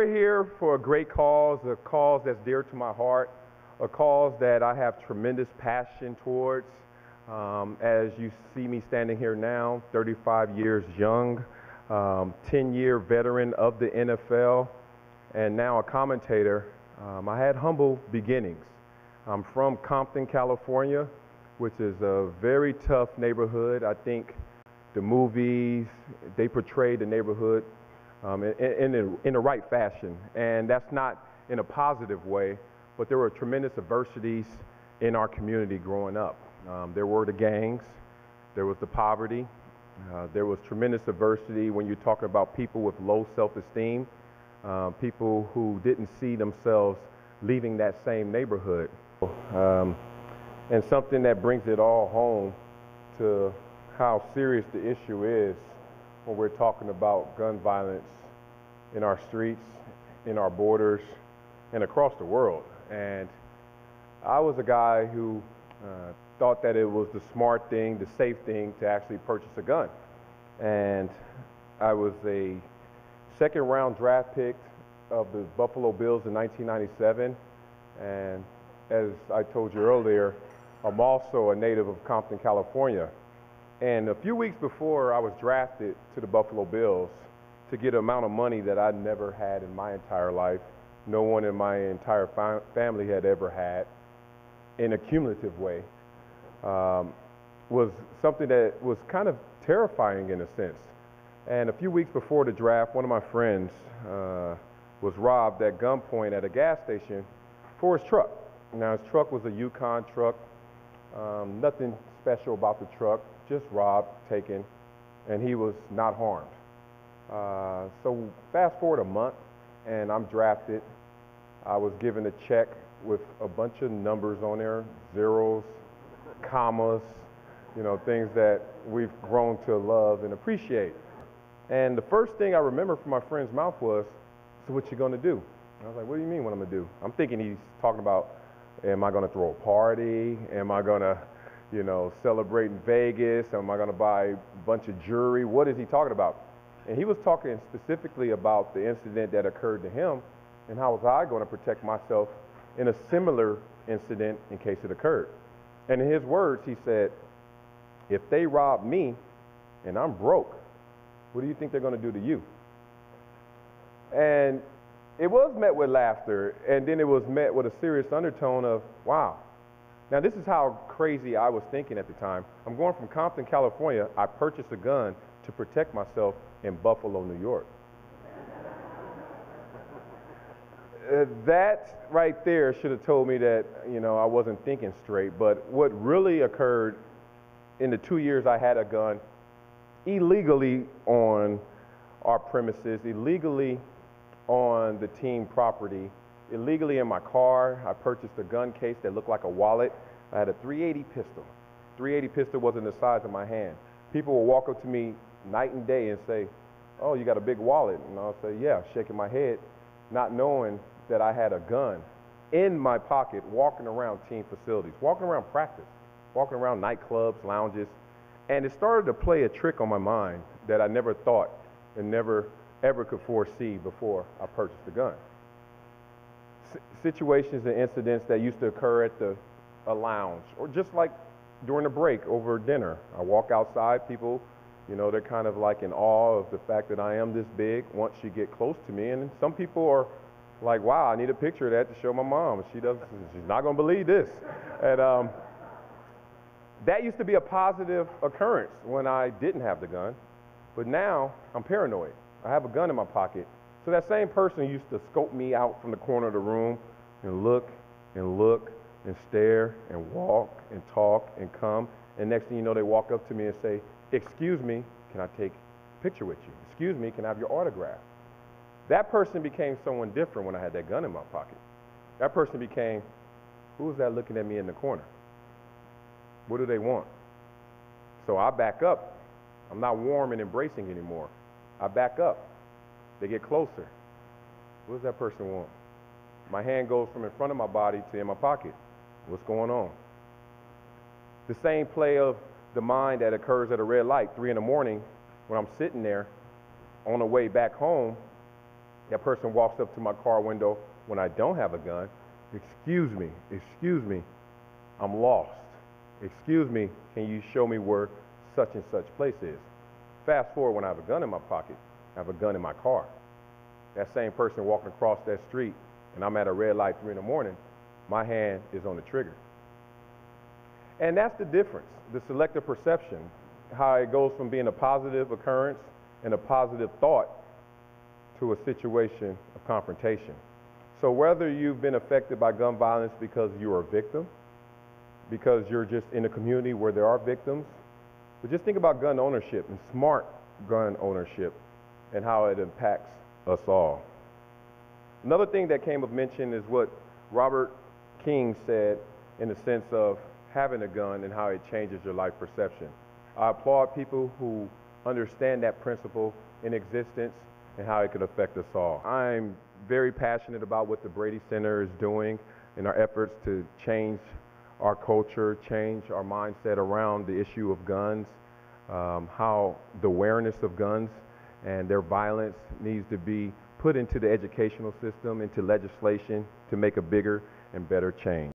We're here for a great cause that's dear to my heart, a cause that I have tremendous passion towards. As you see me standing here now, 35 years young, 10-year veteran of the NFL, and now a commentator. I had humble beginnings. I'm from Compton, California, which is a very tough neighborhood. I think the movies, they portray the neighborhood in the right fashion, and that's not in a positive way, but there were tremendous adversities in our community growing up. There were the gangs, there was the poverty, there was tremendous adversity when you're talking about people with low self-esteem, people who didn't see themselves leaving that same neighborhood. And something that brings it all home to how serious the issue is when we're talking about gun violence in our streets, in our borders, and across the world. And I was a guy who thought that it was the smart thing, the safe thing to actually purchase a gun. And I was a second-round draft pick of the Buffalo Bills in 1997. And as I told you earlier, I'm also a native of Compton, California. And a few weeks before I was drafted to the Buffalo Bills to get an amount of money that I'd never had in my entire life, no one in my entire family had ever had in a cumulative way, was something that was kind of terrifying in a sense. And a few weeks before the draft, one of my friends was robbed at gunpoint at a gas station for his truck. Now, his truck was a Yukon truck, nothing special about the truck, just robbed, taken, and he was not harmed. So fast forward a month, and I'm drafted. I was given a check with a bunch of numbers on there, zeros, commas, you know, things that we've grown to love and appreciate. And the first thing I remember from my friend's mouth was, "So what you gonna do?" And I was like, "What do you mean what I'm gonna do?" I'm thinking he's talking about, am I gonna throw a party? Am I gonna, you know, celebrate in Vegas? Am I gonna buy a bunch of jewelry? What is he talking about? And he was talking specifically about the incident that occurred to him and how was I gonna protect myself in a similar incident in case it occurred. And in his words, he said, "If they rob me and I'm broke, what do you think they're gonna do to you?" And it was met with laughter, and then it was met with a serious undertone of, wow. Now, this is how crazy I was thinking at the time. I'm going from Compton, California. I purchased a gun to protect myself in Buffalo, New York. That right there should have told me that, you know, I wasn't thinking straight. But what really occurred in the 2 years I had a gun illegally on our premises, illegally on the team property, illegally in my car. I purchased a gun case that looked like a wallet. I had a .380 pistol. .380 pistol wasn't the size of my hand. People would walk up to me night and day and say, "Oh, you got a big wallet?" And I'll say, "Yeah," shaking my head, not knowing that I had a gun in my pocket, walking around team facilities, walking around practice, walking around nightclubs, lounges. And it started to play a trick on my mind that I never thought and never ever could foresee before I purchased the gun. Situations and incidents that used to occur at a lounge, or just like during a break over dinner. I walk outside, people, you know, they're kind of like in awe of the fact that I am this big once you get close to me. And some people are like, "Wow, I need a picture of that to show my mom. She's not gonna believe this." And that used to be a positive occurrence when I didn't have the gun, but now I'm paranoid. I have a gun in my pocket. So that same person used to scope me out from the corner of the room and look and stare and walk and talk and come. And next thing you know, they walk up to me and say, "Excuse me, can I take a picture with you? Excuse me, can I have your autograph?" That person became someone different when I had that gun in my pocket. That person became, who's that looking at me in the corner? What do they want? So I back up. I'm not warm and embracing anymore. I back up. They get closer. What does that person want? My hand goes from in front of my body to in my pocket. What's going on? The same play of the mind that occurs at a red light, 3 in the morning, when I'm sitting there on the way back home, That person walks up to my car window when I don't have a gun. Excuse me, I'm lost. Excuse me, can you show me where such and such place is? Fast forward when I have a gun in my pocket, I have a gun in my car. That same person walking across that street and I'm at a red light 3 in the morning, my hand is on the trigger. And that's the difference, the selective perception, how it goes from being a positive occurrence and a positive thought to a situation of confrontation. So whether you've been affected by gun violence because you're a victim, because you're just in a community where there are victims, but just think about gun ownership and smart gun ownership and how it impacts us all. Another thing that came of mention is what Robert King said in the sense of having a gun and how it changes your life perception. I applaud people who understand that principle in existence and how it could affect us all. I'm very passionate about what the Brady Center is doing in our efforts to change our culture, change our mindset around the issue of guns, how the awareness of guns and their violence needs to be put into the educational system, into legislation to make a bigger and better change.